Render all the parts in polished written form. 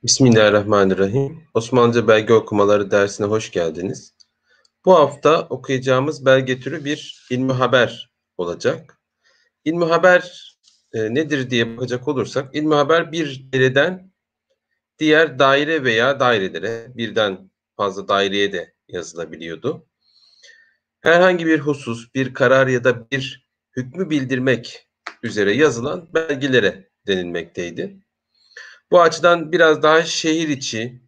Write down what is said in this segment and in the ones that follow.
Bismillahirrahmanirrahim. Osmanlıca belge okumaları dersine hoş geldiniz. Bu hafta okuyacağımız belge türü bir ilmi haber olacak. İlmi haber nedir diye bakacak olursak, ilmi haber bir daireden diğer daire veya dairelere, birden fazla daireye de yazılabiliyordu. Herhangi bir husus, bir karar ya da bir hükmü bildirmek üzere yazılan belgelere denilmekteydi. Bu açıdan biraz daha şehir içi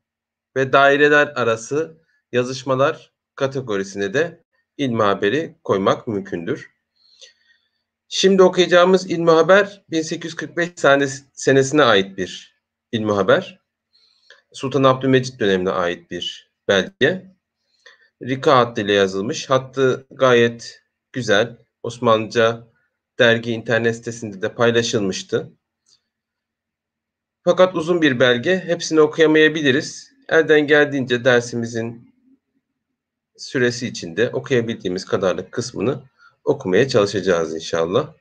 ve daireler arası yazışmalar kategorisine de ilmi haberi koymak mümkündür. Şimdi okuyacağımız ilmi haber 1845 senesine ait bir ilmi haber. Sultan Abdülmecit dönemine ait bir belge. Rika hattıyla yazılmış. Hattı gayet güzel. Osmanlıca dergi internet sitesinde de paylaşılmıştı. Fakat uzun bir belge. Hepsini okuyamayabiliriz. Elden geldiğince dersimizin süresi içinde okuyabildiğimiz kadarlık kısmını okumaya çalışacağız inşallah.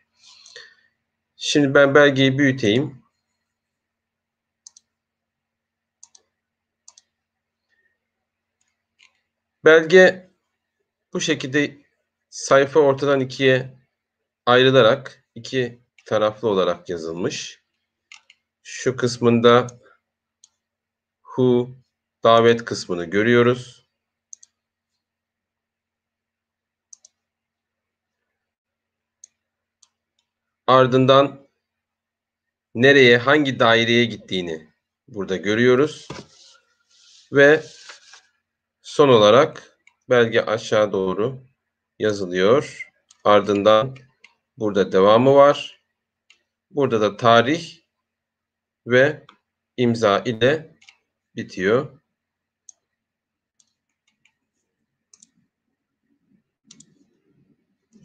Şimdi ben belgeyi büyüteyim. Belge bu şekilde sayfa ortadan ikiye ayrılarak iki taraflı olarak yazılmış. Şu kısmında davet kısmını görüyoruz. Ardından nereye, hangi daireye gittiğini burada görüyoruz. Ve son olarak belge aşağı doğru yazılıyor. Ardından burada devamı var. Burada da tarih ve imza ile bitiyor.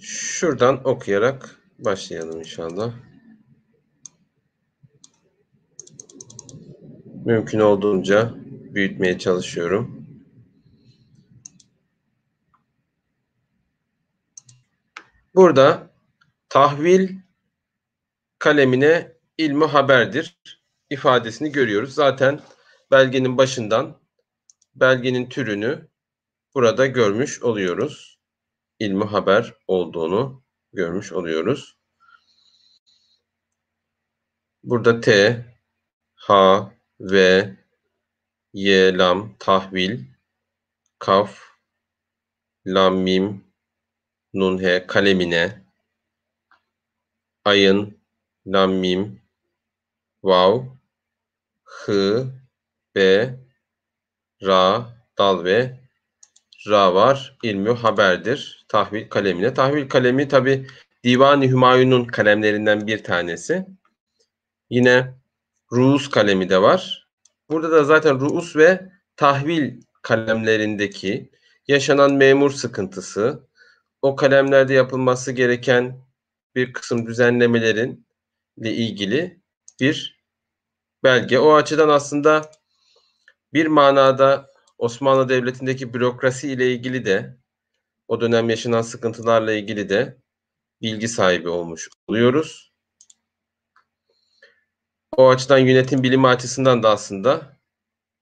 Şuradan okuyarak başlayalım inşallah. Mümkün olduğunca büyütmeye çalışıyorum. Burada tahvil kalemine ilmi haberdir ifadesini görüyoruz. Zaten belgenin başından belgenin türünü burada görmüş oluyoruz. İlmi haber olduğunu görmüş oluyoruz. Burada T, H, V, Y, lam, tahvil, kaf, lam, mim, nun, he, kalemine, ayın, lam, mim, vav, hı, be, ra, dal ve ra var. İlmi haberdir. Tahvil kalemine. Tahvil kalemi tabi Divan-ı Hümayun'un kalemlerinden bir tanesi. Yine Ruus kalemi de var. Burada da zaten Ruus ve tahvil kalemlerindeki yaşanan memur sıkıntısı, o kalemlerde yapılması gereken bir kısım düzenlemelerin ile ilgili bir belge. O açıdan aslında bir manada Osmanlı Devleti'ndeki bürokrasi ile ilgili de o dönem yaşanan sıkıntılarla ilgili de bilgi sahibi olmuş oluyoruz. O açıdan yönetim bilimi açısından da aslında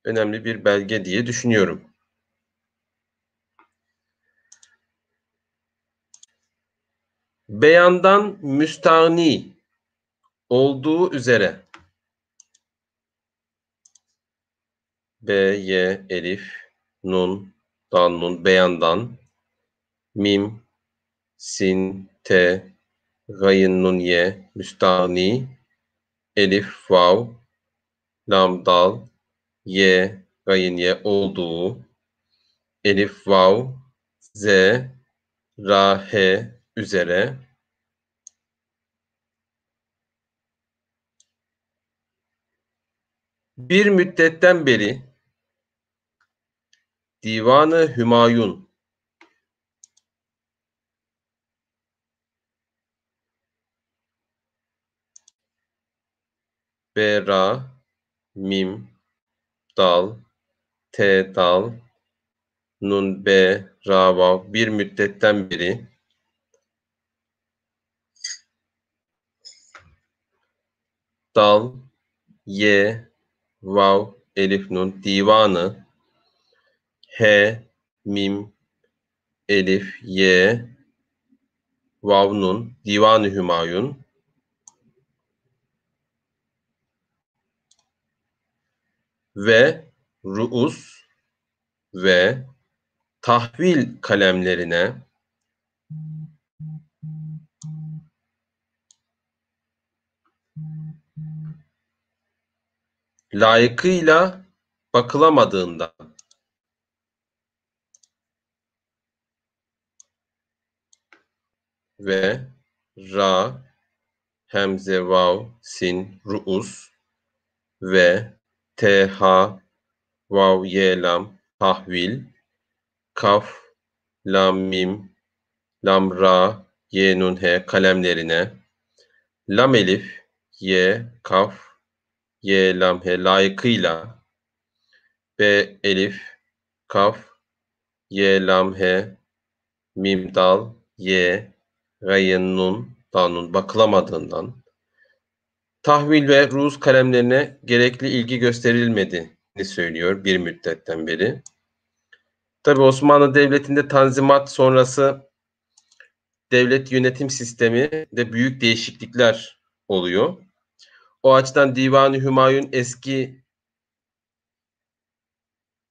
önemli bir belge diye düşünüyorum. Beyandan müstahni olduğu üzere B, Y, elif, nun, dal, nun, beyandan, mim, sin, te, gayın, nun, ye, müstahni, elif, vav, lam, dal, ye, gayın, ye olduğu, elif, vav, z, ra, he üzere bir müddetten beri Divan-ı Hümayun B, ra, mim, dal, te, dal, nun, be, ra, vav bir müddetten beri dal, ye, vav elif, nun, divanı, he, mim, elif, ye, vav, nun, divan-ı Hümayun ve ru'us ve tahvil kalemlerine layıkıyla bakılamadığından ve ra, hemze, vav, sin, ru'us ve TH, vav, ye, lam, tahvil, kaf, lam, mim, lam, ra, ye, nun, he kalemlerine lam, elif, ye, kaf, ye, lam, he layıkıyla b, elif, kaf, ye, lam, he, mim, dal, ye, gayın, nun, dal, nun bakılamadığından tahvil ve ruz kalemlerine gerekli ilgi gösterilmediğini söylüyor bir müddetten beri. Tabii Osmanlı Devleti'nde Tanzimat sonrası devlet yönetim sistemi de büyük değişiklikler oluyor. O açıdan Divan-ı Hümayun eski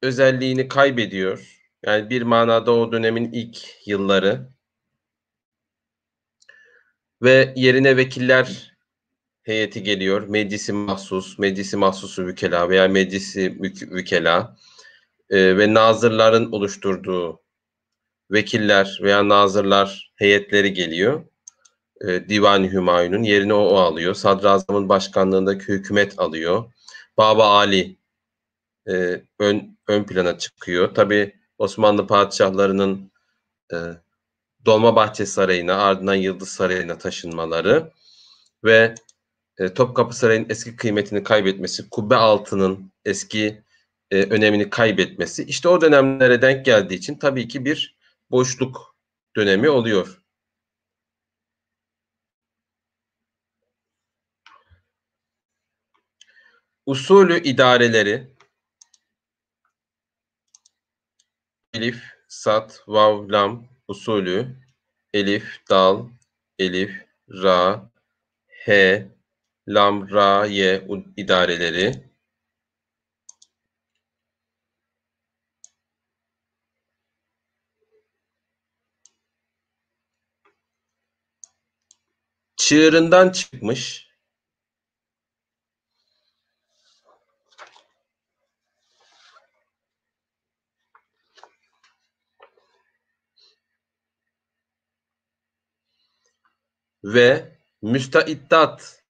özelliğini kaybediyor. Yani bir manada o dönemin ilk yılları ve yerine vekiller heyeti geliyor. Meclisi mahsus, meclisi mahsusu vükela veya meclisi vükela ve nazırların oluşturduğu vekiller veya nazırlar heyetleri geliyor. Divan-ı Hümayun'un yerine o alıyor. Sadrazamın başkanlığındaki hükümet alıyor. Baba Ali ön plana çıkıyor. Tabii Osmanlı padişahlarının e, Dolmabahçe Sarayı'na, ardından Yıldız Sarayı'na taşınmaları ve Topkapı Sarayı'nın eski kıymetini kaybetmesi, kubbe altının eski önemini kaybetmesi, işte o dönemlere denk geldiği için tabii ki bir boşluk dönemi oluyor. Usulü idareleri elif, sat, vav, lam usulü elif, dal, elif, ra, he, lam, ra, ye idareleri çığırından çıkmış ve müsteiddat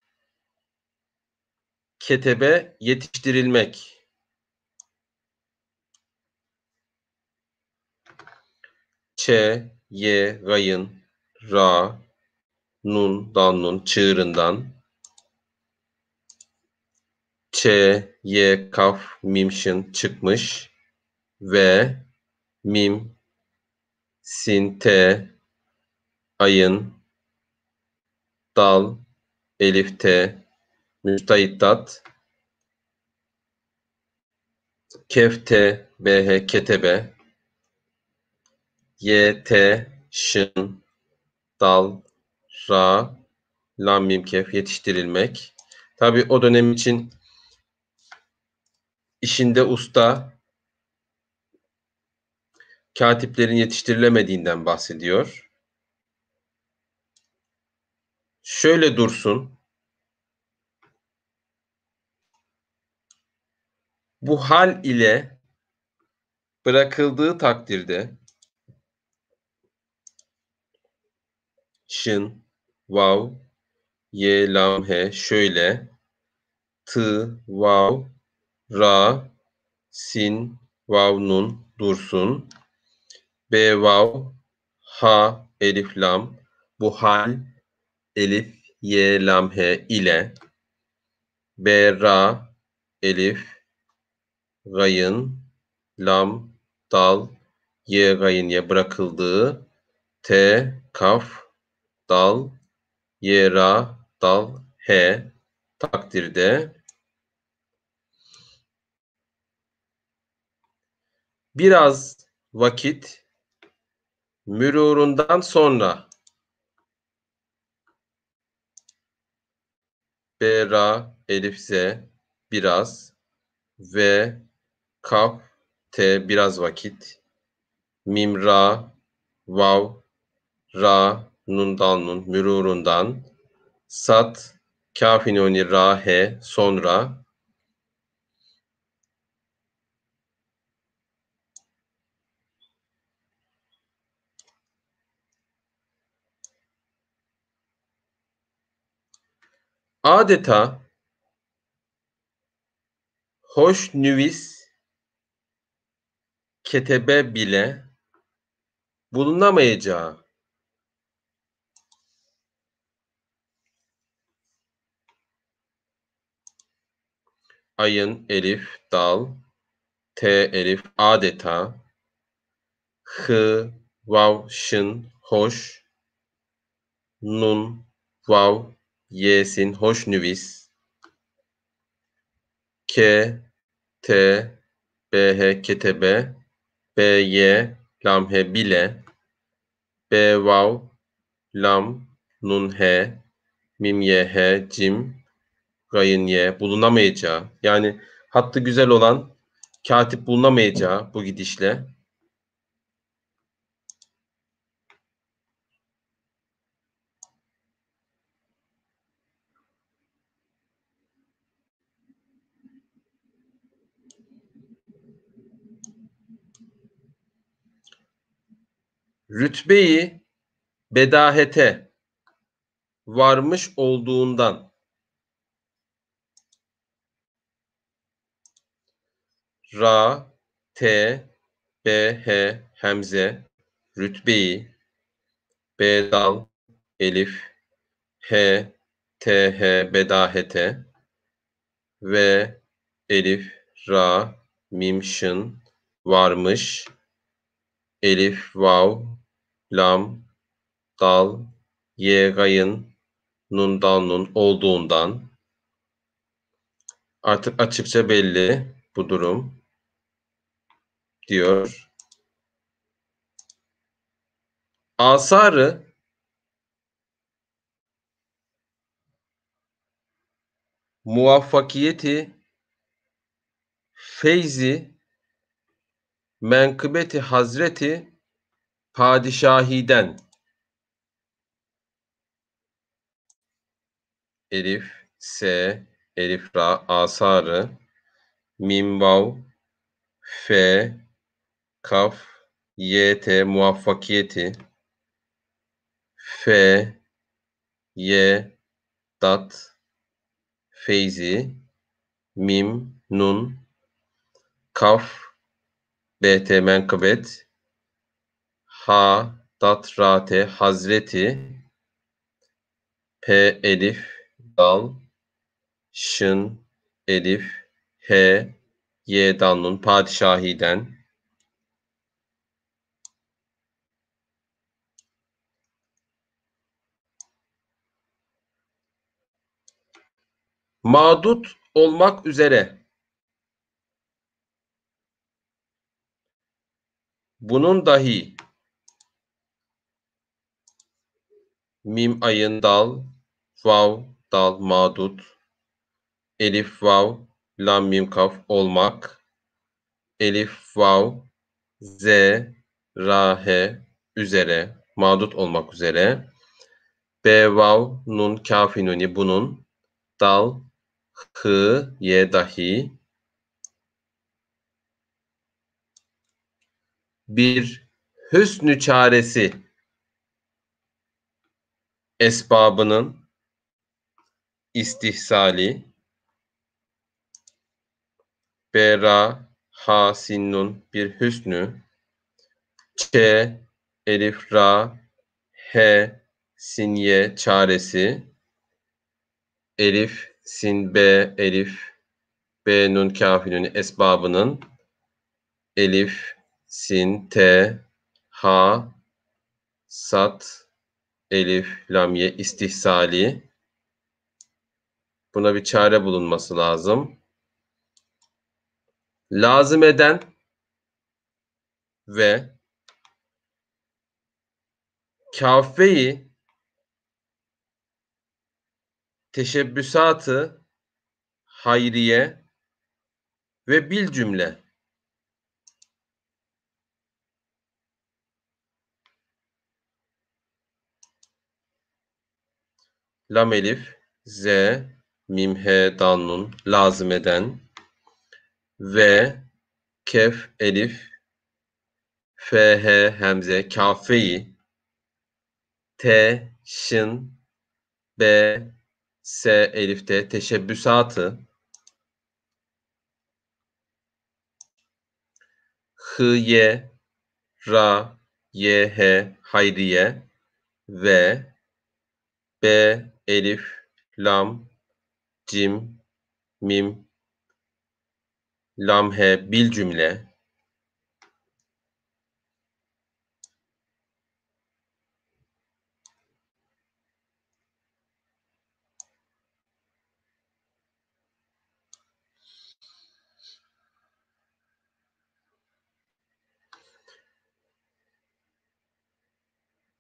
ketebe yetiştirilmek. Ç, ye, gayın, ra, nun, dal, nun çığırından ç, ye, kaf, mim, şın çıkmış ve mim, sin, te, ayın, dal, elif, te, müsteiddat, kef, te, bh, ketebe, ye, te, şın, dal, ra, lam, mim, kef yetiştirilmek. Tabii o dönem için işinde usta katiplerin yetiştirilemediğinden bahsediyor. Şöyle dursun, bu hal ile bırakıldığı takdirde şın, vav, ye, lam, he şöyle tı, vav, ra, sin, vav, nun dursun. B, vav, ha, elif, lam. Bu hal elif, ye, lam, he ile B, ra, elif, gayın, lam, dal, ye, gayın, ye bırakıldığı T, kaf, dal, ye, ra, dal, he takdirde Biraz vakit mürurundan sonra. B, ra, elif, z, biraz. V, kaf, t, biraz vakit. Mim, ra, vav, ra, nun, dal, nun, mürurundan. Sat, kaf, nuni, ra, he, sonra. Adeta hoş nüvis ketebe bile bulunamayacağı. Ayın, elif, dal, t, elif, adeta, hı, vav, şın, hoş, nun, vav, yesin, hoş nüvis, ke, t, bh, ketebe, by, lamhe, bile, b, vav, lam, nun, he, mim, ye, he, cim, gayın, ye, bulunamayacağı. Yani hattı güzel olan katip bulunamayacağı bu gidişle. Rütbeyi bedahete varmış olduğundan. Ra, T, B, H, hemze, rütbeyi, B, dal, elif, H, T, H, bedahete, V, elif, ra, mim, şın, varmış, elif, vav, lam, dal, ye, gayın, nun, dal, nun olduğundan. Artık açıkça belli bu durum diyor. Asarı muvaffakiyeti feyzi menkıbeti hazreti padişahiden. Elif, S, elif, ra, asarı, mim, vav, F, kaf, YT, muvaffakiyeti, F, Y, dat, feyzi, mim, nun, kaf, BT, menkıbet, ha, dat, rate, hazreti, P, elif, dal, şın, elif, he, ye, dal, nun, padişahiden. Mağdut olmak üzere. Bunun dahi mim, ayın, dal, vav, dal, mağdut, elif, vav, lam, mim, kaf, olmak, elif, vav, z, ra, he, üzere, mağdut olmak üzere, b, vav, nun, kaf, nuni, bunun, dal, hı, ye, dahi, bir hüsnü çaresi esbabının istihsali, bera, ha, sinnun, bir hüsnü, ç, elif, ra, he, sinye, çaresi, elif, sin, b, elif, b, nun, kafirün, esbabının, elif, sin, t, ha, sat, elif, lamye, istihsali. Buna bir çare bulunması lazım. Lazım eden ve kâfe-i teşebbüsat-ı hayriye ve bilcümle lam elif, z, mim, he, dal, nun lazımeden ve kef, elif, f, h, hemze, kâfe-i t, şın, b, s, elifte teşebbüsatı h, y, ra, y, h, hayriye ve b, elif, lam, cim, mim, lam, he, bil cümle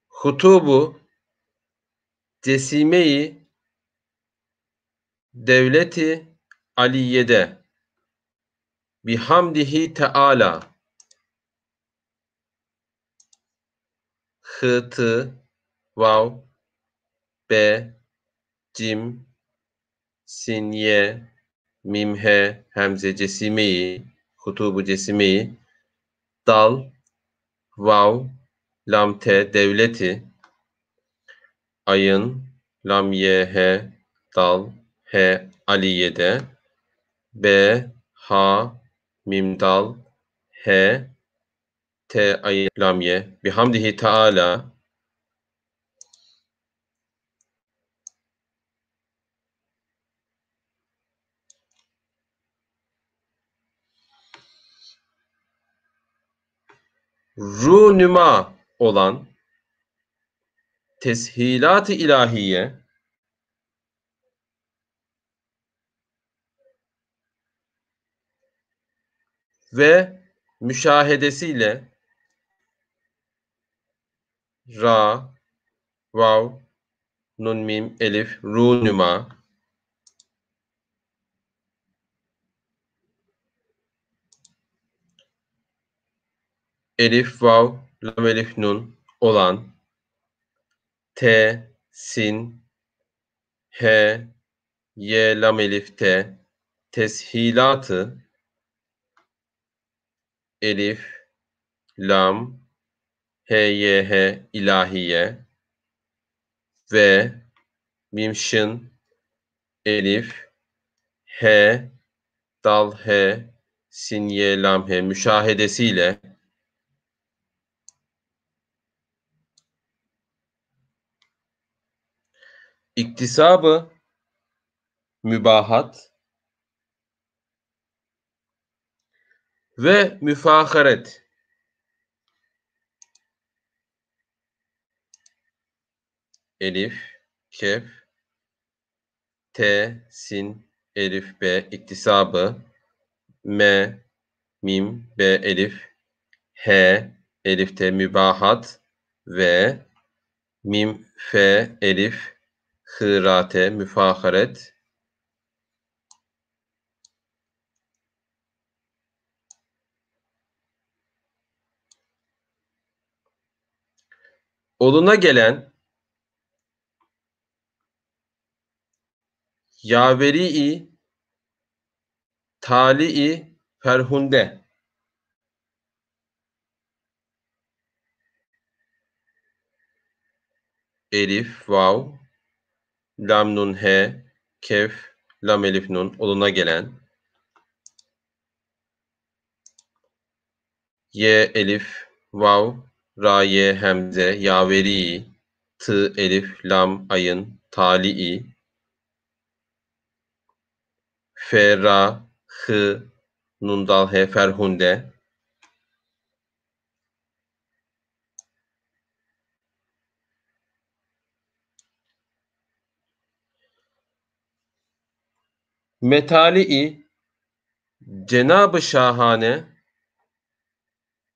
hutubu cesime-i devleti aliyede bihamdihi teâlâ hı, tı, vav, be, cim, sin, ye, mim, he, hemze, cesime-i hutubu cesime-i dal, vav, lam, te, devleti ayın, lam, ye, he, dal, he, aliyede b, ha, mim, dal, he, te, ayın, lam, ye bihamdihi teâlâ runüma olan teshilat-ı ilahiye ve müşahedesiyle ra, vav, nun, mim, elif, runüma elif, vav, lam, elif, nun olan te, sin, he, ye, lam, elif, te teshilatı elif, lam, he, ye, he ilahiye ve mim, şın, elif, he, dal, he, sin, ye, lam, he müşahedesiyle iktisabı mübahat ve müfaharet elif, kef, te, sin, elif, be iktisabı me, mim, be, elif, he, elif, te mübahat ve mim, fe, elif, hı, ra, te müfaharet oluna gelen yaveri-i tali-i ferhunde elif, vav, lam, nun, he, kef, lam, elif, nun oluna gelen ye, elif, vav, ra, ye, hemze, yaveri, tı, elif, lam, ayın, tali, fe, ra, hı, nun, dal, he, ferhunde metali, Cenab-ı Şahane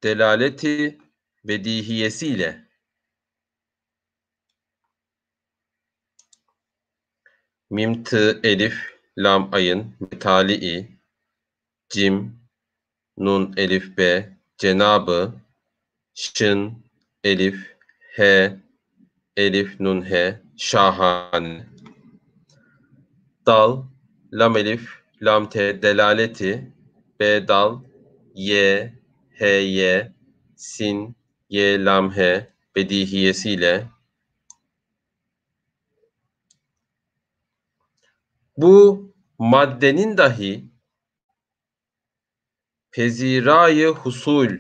delaleti bedihiyesiyle mim, tı, elif, lam, ayın, metali, cim, nun, elif, b, cenabı, şın, elif, he, elif, nun, he, şahane. Dal, lam, elif, lam, te, delaleti, b, dal, ye, he, ye, sin, ye, lam, he, bedihiyesiyle bu maddenin dahi pezirayı husul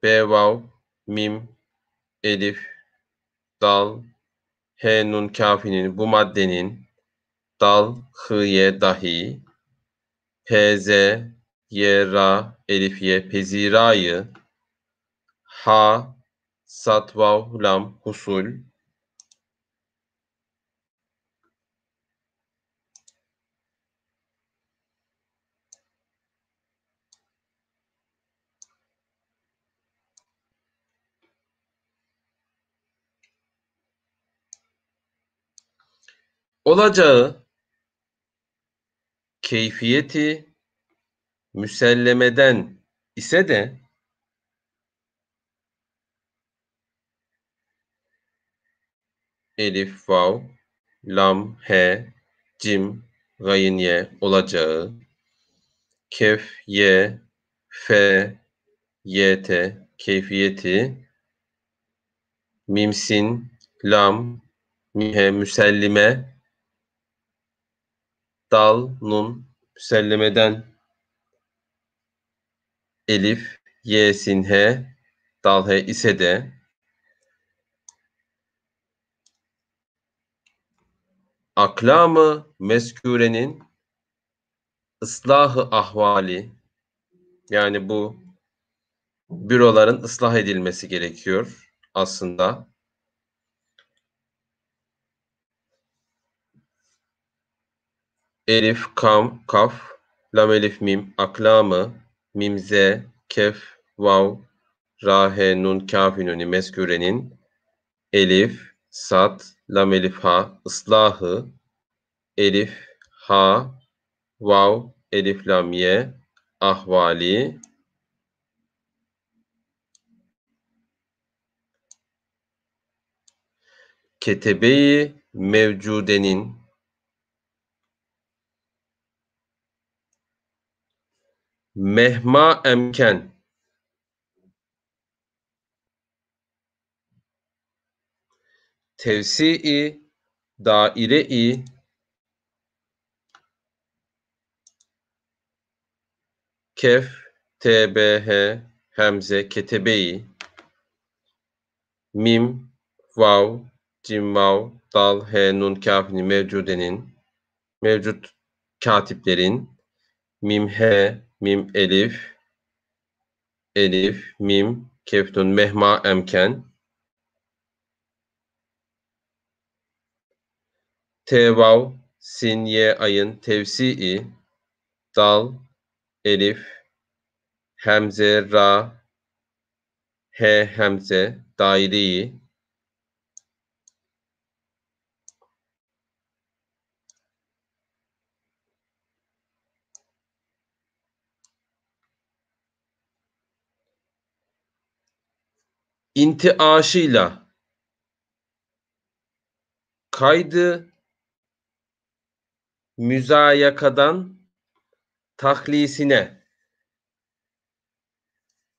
be, vav, mim, elif, dal, he, nun, kafinin bu maddenin dal, hı, ye dahi pz, ye, ra, elif, ye pezirayı ha, sat, vav, lam, husul olacağı keyfiyeti müsellemeden ise de elif, vav, lam, he, cim, gayın, ye olacağı kef, ye, fe, yt keyfiyeti mimsin, lam, mihe müsellime, dal, nun müsellemeden elif, ye, sin, he, dal, he ise de aklamı meskûrenin ıslahı ahvali, yani bu büroların ıslah edilmesi gerekiyor aslında. Elif, kam, kaf, lam, elif, mim, aklamı, mimze, kef, vav, ra, he, nun, kaf, nuni, meskûrenin elif, sat, lam, elif, ha, ıslahı, elif, ha, vav, elif, lam, ye, ahvali, ketebe-i mevcudenin mehma emken tevsi-i daire-i kef, tbh, hemze, ketebe-i mim, vav, cim, vav, dal, he, nun, kafini mevcudenin mevcut katiplerin mim, he, mim, elif, elif, mim, keftun, mehma emken te, vav, sin, ye, ayın tevsi-i dal, elif, hemze, ra, he, hemze, daire-i intiaşıyla kaydı müzayakadan tahlisine.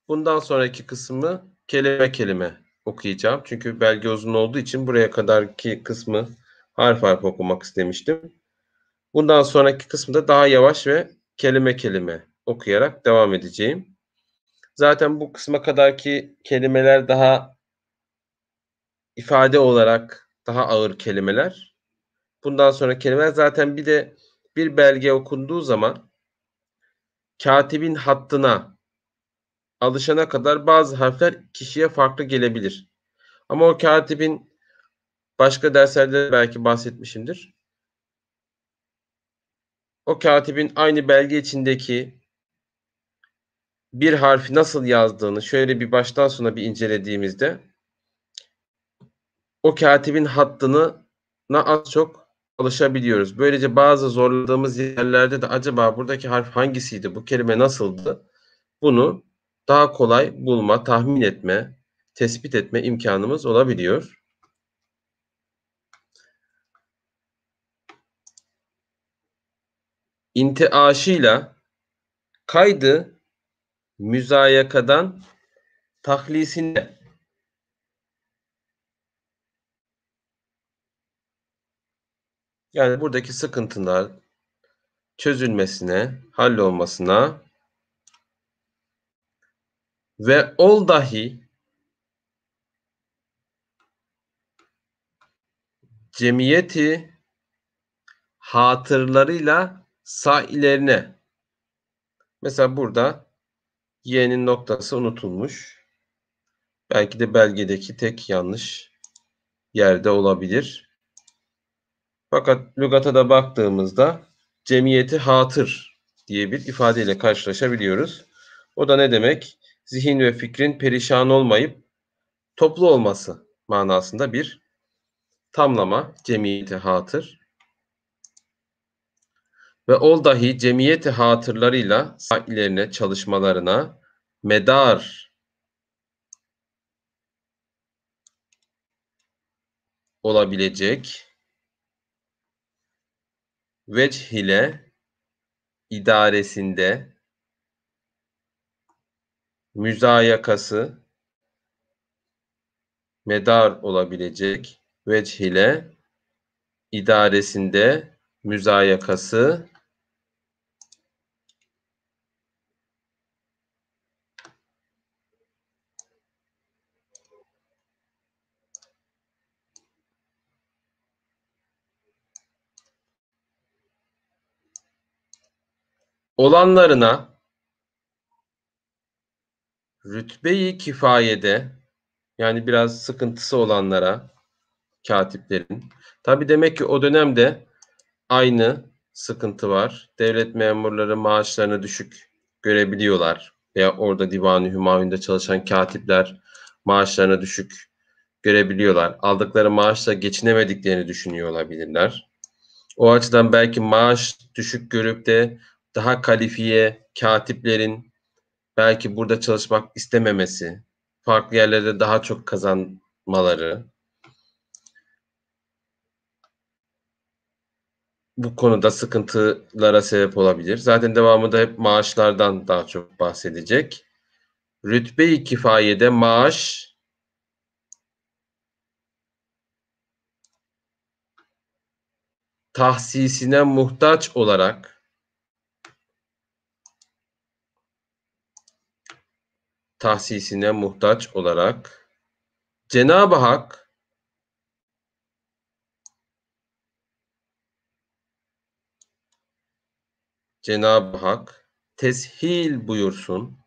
Bundan sonraki kısmı kelime kelime okuyacağım. Çünkü belge uzun olduğu için buraya kadarki kısmı harf harf okumak istemiştim. Bundan sonraki kısımda daha yavaş ve kelime kelime okuyarak devam edeceğim. Zaten bu kısma kadarki kelimeler daha ifade olarak daha ağır kelimeler. Bundan sonra kelimeler zaten bir de bir belge okunduğu zaman katibin hattına alışana kadar bazı harfler kişiye farklı gelebilir. Ama o katibin başka derslerde belki bahsetmişimdir. O katibin aynı belge içindeki bir harfi nasıl yazdığını şöyle bir baştan sona bir incelediğimizde o katibin hattına az çok alışabiliyoruz. Böylece bazı zorladığımız yerlerde de acaba buradaki harf hangisiydi, bu kelime nasıldı? Bunu daha kolay bulma, tahmin etme, tespit etme imkanımız olabiliyor. İntiaşıyla kaydı müzayakadan tahlisine. Yani buradaki sıkıntılar çözülmesine, hallolmasına ve ol dahi cemiyeti hatırlarıyla sailerine. Mesela burada y'nin noktası unutulmuş. Belki de belgedeki tek yanlış yerde olabilir. Fakat lügata da baktığımızda cemiyeti hatır diye bir ifadeyle karşılaşabiliyoruz. O da ne demek? Zihin ve fikrin perişan olmayıp toplu olması manasında bir tamlama, cemiyeti hatır. Ve ol dahi cemiyeti hatırlarıyla sailerine, çalışmalarına medar olabilecek vecih ile idaresinde müzayakası medar olabilecek vecih ile idaresinde müzayakası olanlarına rütbe-i kifayede, yani biraz sıkıntısı olanlara, katiplerin. Tabii demek ki o dönemde aynı sıkıntı var. Devlet memurları maaşlarını düşük görebiliyorlar. Veya orada Divan-ı Hümayun'da çalışan katipler maaşlarını düşük görebiliyorlar. Aldıkları maaşla geçinemediklerini düşünüyor olabilirler. O açıdan belki maaş düşük görüp de daha kalifiye katiplerin belki burada çalışmak istememesi, farklı yerlerde daha çok kazanmaları bu konuda sıkıntılara sebep olabilir. Zaten devamında hep maaşlardan daha çok bahsedecek. Rütbe-i kifayede maaş tahsisine muhtaç olarak Cenab-ı Hak teshil buyursun.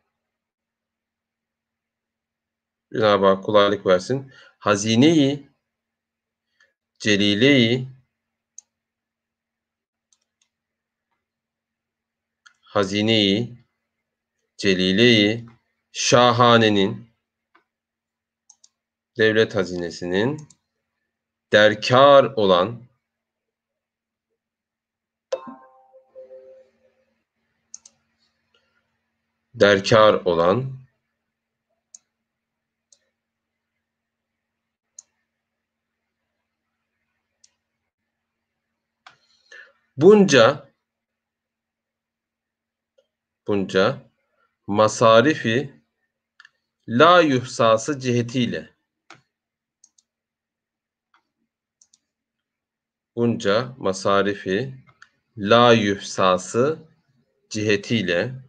Cenab-ı Hak kolaylık versin. Hazine-i celile-i şahanenin, devlet hazinesinin derkar olan bunca masarifi la yuhsası cihetiyle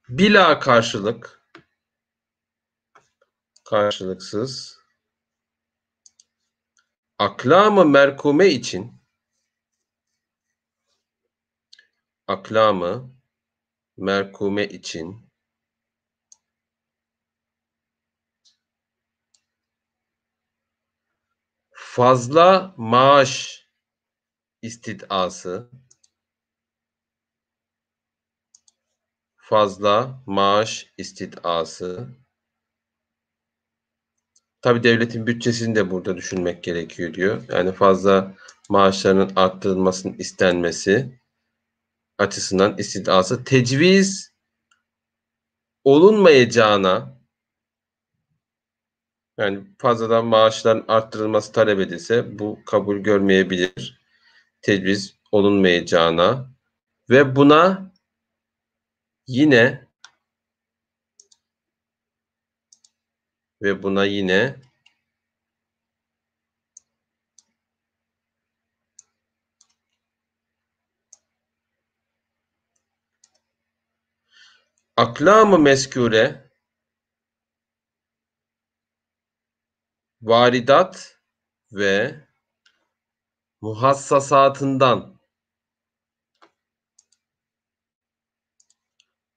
bila karşılıksız aklam-ı merkume için fazla maaş istidası, fazla maaş istidası. Tabii devletin bütçesini de burada düşünmek gerekiyor diyor. Yani fazla maaşlarının arttırılmasının istenmesi açısından istidası tecviz olunmayacağına, yani fazladan maaşların arttırılması talep edilse bu kabul görmeyebilir. Tecviz olunmayacağına ve yine buna yine aklam-ı meskure varidat ve muhassasatından,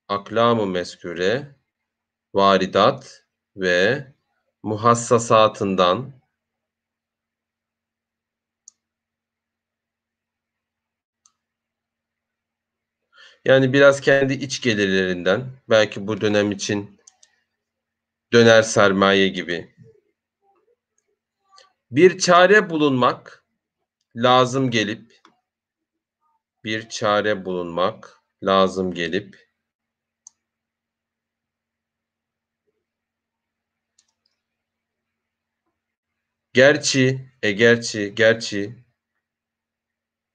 aklam-ı meskure varidat ve muhassasatından, yani biraz kendi iç gelirlerinden, belki bu dönem için döner sermaye gibi bir çare bulunmak lazım gelip, bir çare bulunmak lazım gelip, gerçi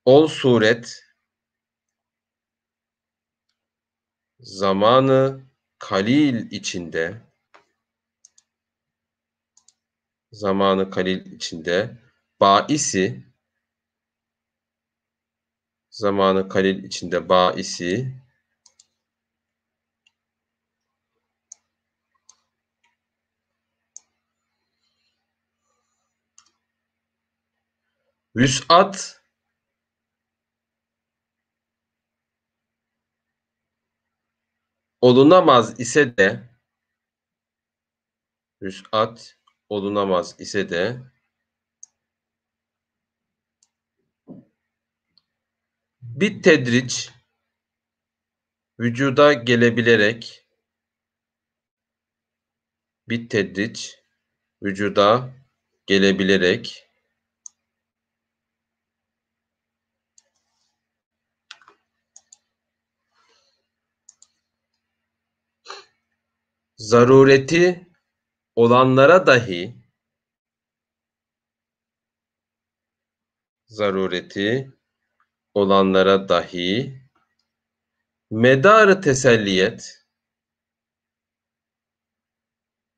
ol suret zamanı kalil içinde, zamanı kalil içinde baisi, zamanı kalil içinde baisi vüs'at olunamaz ise de, vüs'at olunamaz ise de bir tedriç vücuda gelebilerek, bir tedriç vücuda gelebilerek zarureti olanlara dahi, zarureti olanlara dahi medarı teselliyet,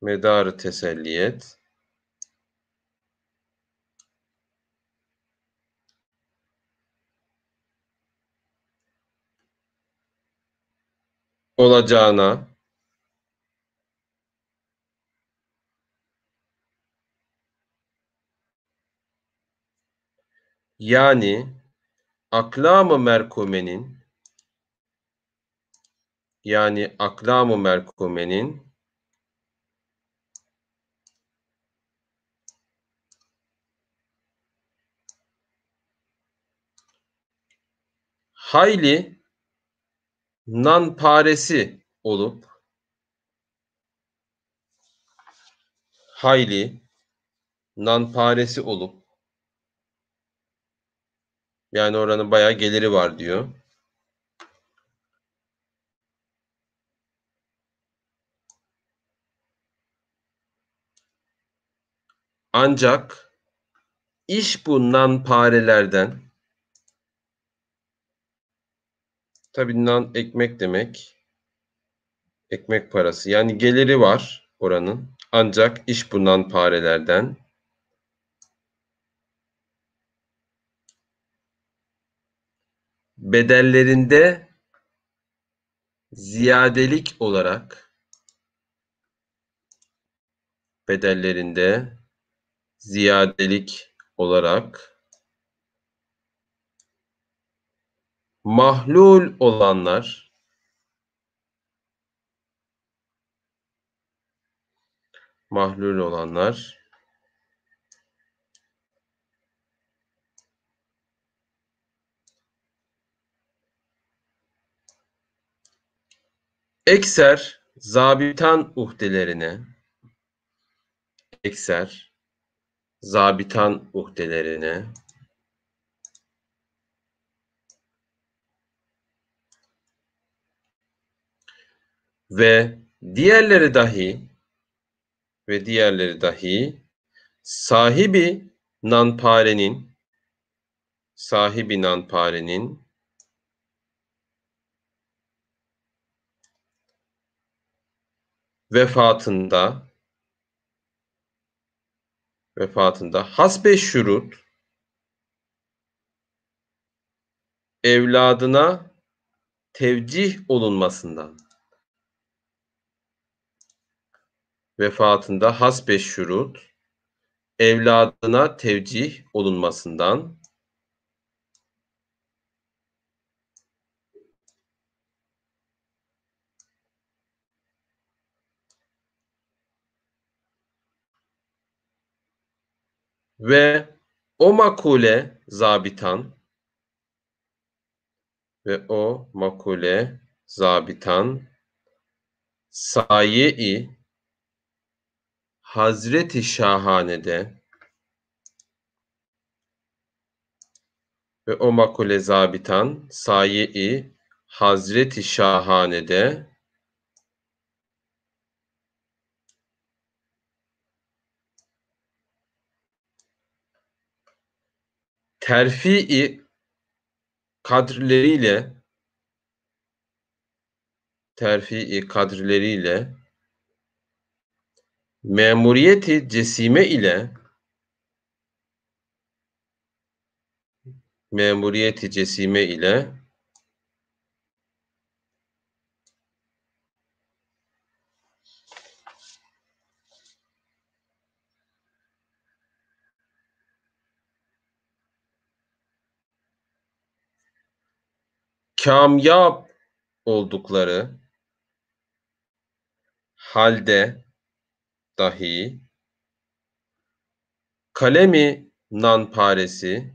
medarı teselliyet olacağına, yani aklam-ı merkumenin, yani aklam-ı merkumenin hayli nanparesi olup, hayli nanparesi olup, yani oranın bayağı geliri var diyor. Ancak iş bu nanparelerden, tabii nan ekmek demek, ekmek parası. Yani geliri var oranın. Ancak iş bu nanparelerden bedellerinde ziyadelik olarak, bedellerinde ziyadelik olarak mahlul olanlar, mahlul olanlar ekser zabitan uhdelerine, ekser zabitan uhdelerine ve diğerleri dahi sahibi nanparenin vefatında hasbe şurut evladına tevcih olunmasından hasbe şurut evladına tevcih olunmasından ve o makule zabitan saye-i Hazreti Şahane'de ve o makule zabitan saye-i Hazreti Şahane'de terfi-i kadrleriyle memuriyeti cesime ile kamyap oldukları halde dahi kalemi nanparesi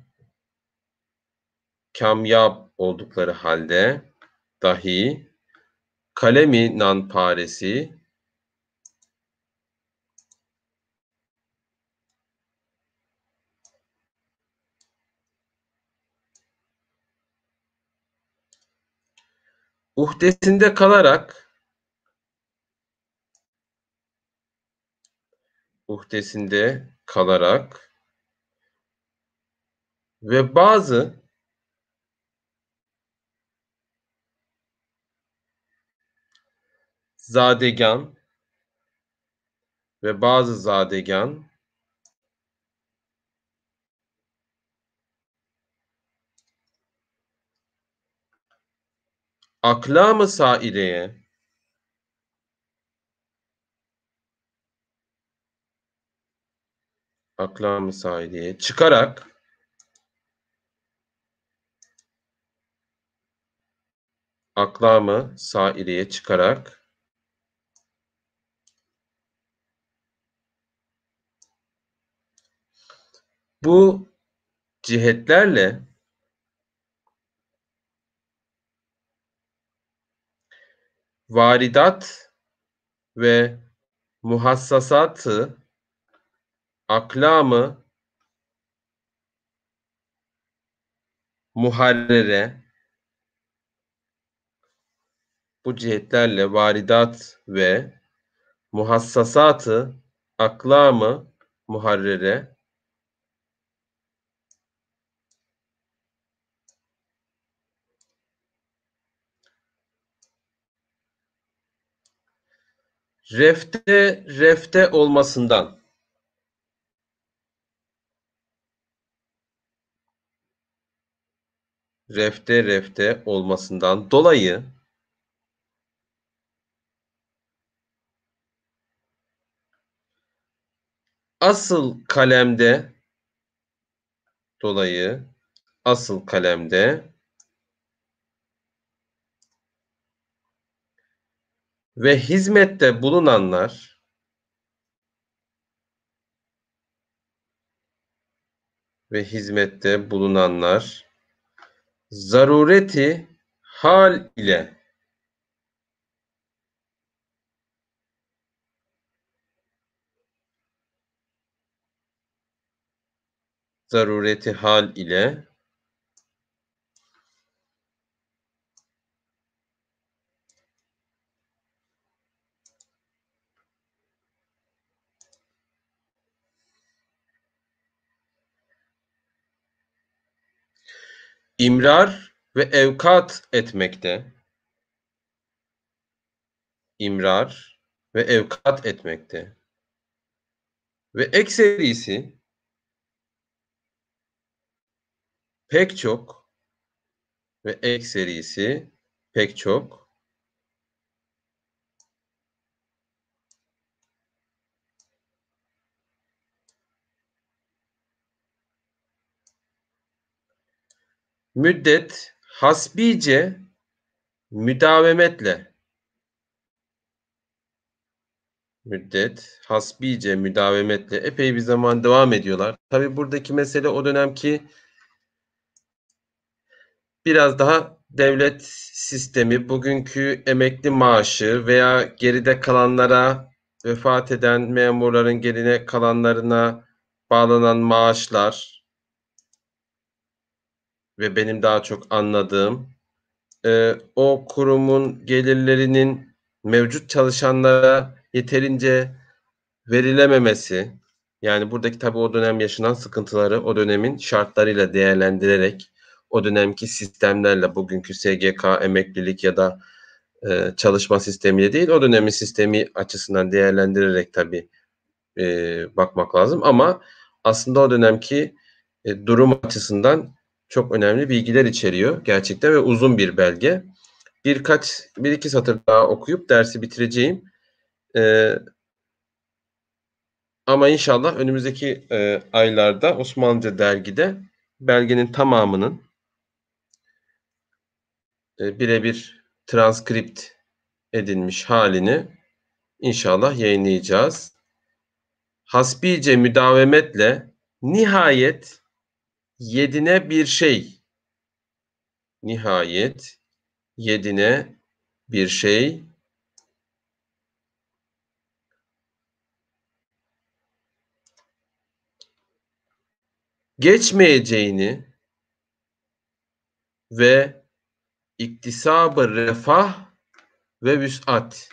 kamyap oldukları halde dahi kalemi nanparesi uhdesinde kalarak ve bazı zadegan aklam-ı saireye çıkarak bu cihetlerle varidat ve muhassasatı aklam-ı muharrere bu cihetlerle varidat ve muhassasatı aklam-ı muharrere refte olmasından dolayı asıl kalemde ve hizmette bulunanlar zarureti hal ile zarureti hal ile imrar ve evkat etmekte. İmrar ve evkat etmekte. Ve ekserisi pek çok ve ekserisi pek çok müddet hasbice müdavemetle epey bir zaman devam ediyorlar. Tabii buradaki mesele o dönemki biraz daha devlet sistemi, bugünkü emekli maaşı veya geride kalanlara, vefat eden memurların geride kalanlarına bağlanan maaşlar ve benim daha çok anladığım o kurumun gelirlerinin mevcut çalışanlara yeterince verilememesi, yani buradaki tabii o dönem yaşanan sıkıntıları o dönemin şartlarıyla değerlendirerek, o dönemki sistemlerle, bugünkü SGK, emeklilik ya da çalışma sistemiyle değil, o dönemin sistemi açısından değerlendirerek tabii bakmak lazım. Ama aslında o dönemki durum açısından çok önemli bilgiler içeriyor gerçekten ve uzun bir belge. Bir iki satır daha okuyup dersi bitireceğim. Ama inşallah önümüzdeki aylarda Osmanlıca dergide belgenin tamamının birebir transkript edilmiş halini inşallah yayınlayacağız. Hasbice müdavemetle nihayet yedine bir şey, nihayet yedine bir şey geçmeyeceğini ve iktisab-ı refah ve vüs'at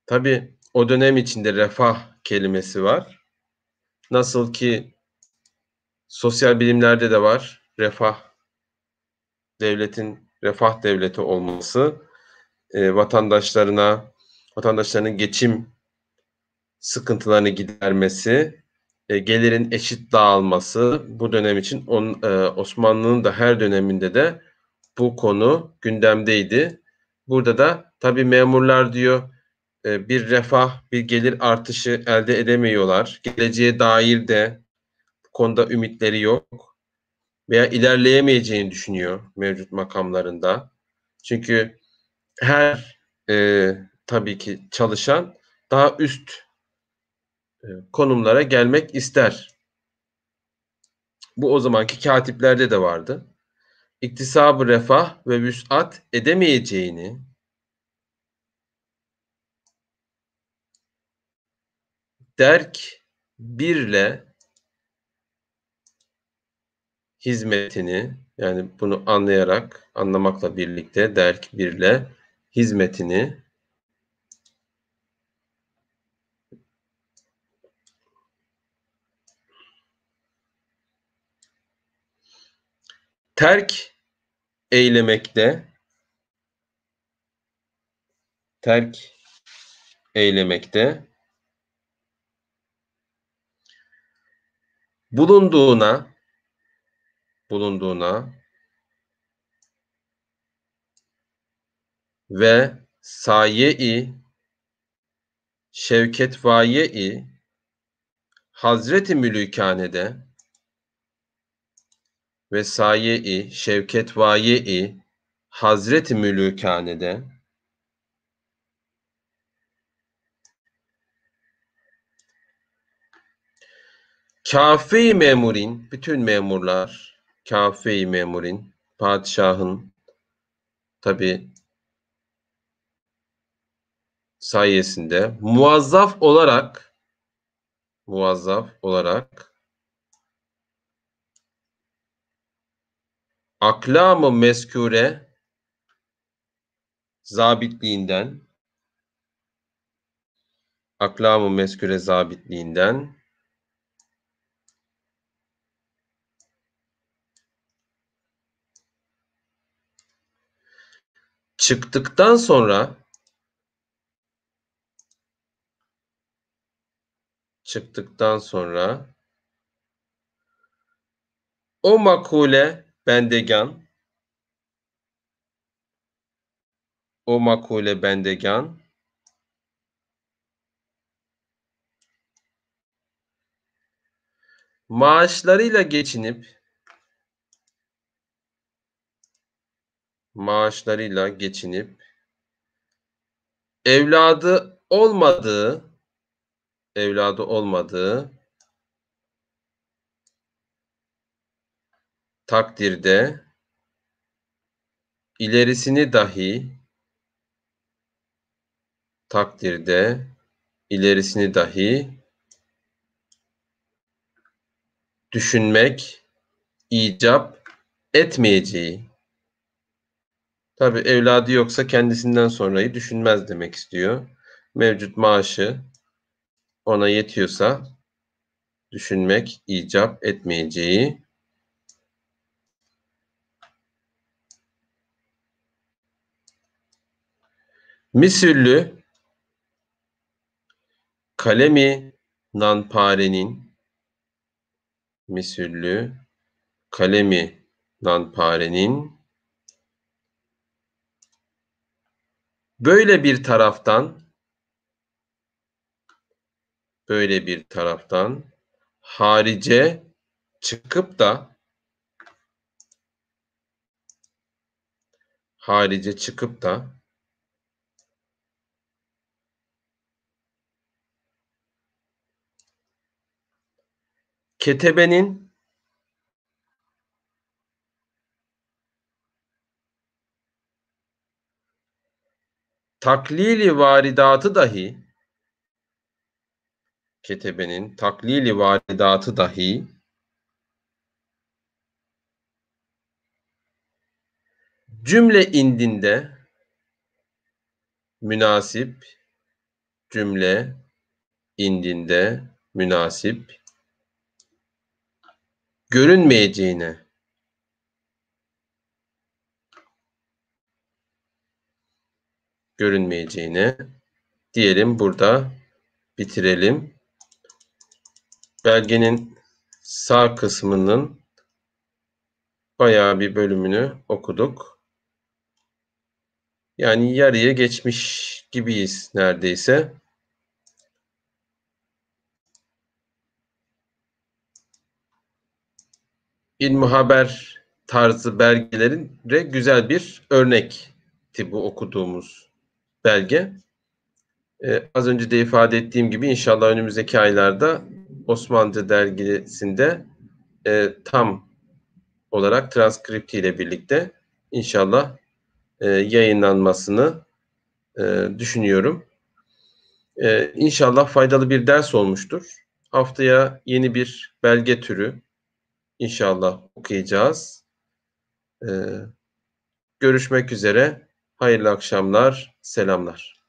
Tabii o dönem içinde refah kelimesi var. Nasıl ki sosyal bilimlerde de var. Devletin refah devleti olması, vatandaşlarının geçim sıkıntılarını gidermesi, gelirin eşit dağılması bu dönem için Osmanlı'nın da her döneminde de bu konu gündemdeydi. Burada da tabii memurlar diyor bir refah, bir gelir artışı elde edemiyorlar. Geleceğe dair de bu konuda ümitleri yok veya ilerleyemeyeceğini düşünüyor mevcut makamlarında. Çünkü her tabii ki çalışan daha üst konumlara gelmek ister. Bu o zamanki katiplerde de vardı. İktisab-ı refah ve vüs'at edemeyeceğini, derk birle hizmetini, yani bunu anlamakla birlikte derk birle hizmetini terk eylemekte bulunduğuna ve saye-i şevketvaye-i Hazreti Mülükane'de ve saye-i şevketvaye-i Hazreti Mülükane'de kâfe-i memurin, bütün memurlar, kâfe-i memurin, padişahın tabi sayesinde muvazzaf olarak aklam-ı mezkure zabitliğinden çıktıktan sonra o makule bendegan maaşlarıyla geçinip evladı olmadığı takdirde ilerisini dahi düşünmek icap etmeyeceği. Tabii evladı yoksa kendisinden sonrayı düşünmez demek istiyor. Mevcut maaşı ona yetiyorsa düşünmek icap etmeyeceği. Misüllü kalemi nanparenin böyle bir taraftan harice çıkıp da ketebenin taklili varidatı dahi cümle indinde münasip görünmeyeceğine diyelim, burada bitirelim. Belgenin sağ kısmının bayağı bir bölümünü okuduk. Yani yarıya geçmiş gibiyiz neredeyse. İlmi haber tarzı belgelerin güzel bir örnekti bu okuduğumuz belge. Az önce de ifade ettiğim gibi inşallah önümüzdeki aylarda Osmanlıca dergisinde tam olarak transkriptiyle birlikte inşallah yayınlanmasını düşünüyorum. İnşallah faydalı bir ders olmuştur. Haftaya yeni bir belge türü inşallah okuyacağız. Görüşmek üzere. Hayırlı akşamlar, selamlar.